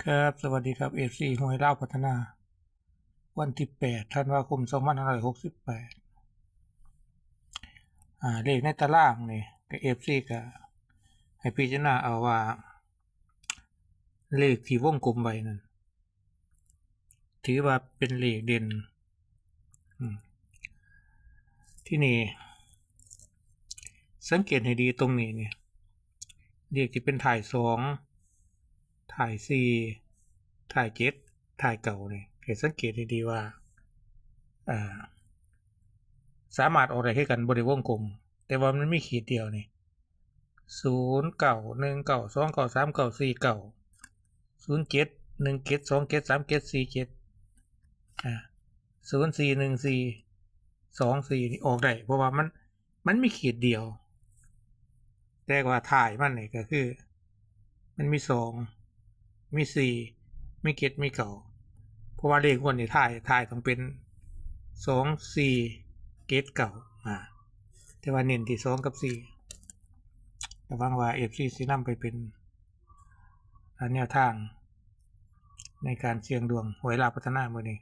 ครับสวัสดีครับFC ห้วยลาวพัฒนาวันที่8ธันวาคม2568เลขในตารางนี่ก็ FC ก็ให้พิจารณาเอาว่าเลขที่วงกลมไว้นั่นถือว่าเป็นเลขเด่นที่นี่สังเกตให้ดีตรงนี้เนี่ยเลขที่เป็นถ่าย2ถ่าย4ถ่าย7ถ่ายเก่านี่ให้สังเกตให้ดีว่าสามารถออกได้ให้กันบ่ได้วงกลมแต่ว่ามันมีขีดเดียวนี่09192394 0717273734704142นี่ออกได้เพราะว่ามันมีขีดเดียวแต่ว่าถ่ายมันนี่ก็คือมันมี2มี4มีเจ็ดมีเก้าเพราะว่าเลขงวดนี่ถ่ายต้องเป็น2 4 7 9แต่ว่าเน้นที่2กับ4ระวังว่า FC สินำไปเป็นแนวทางในการเสี่ยงดวงหวยลาวพัฒนามื้อนี้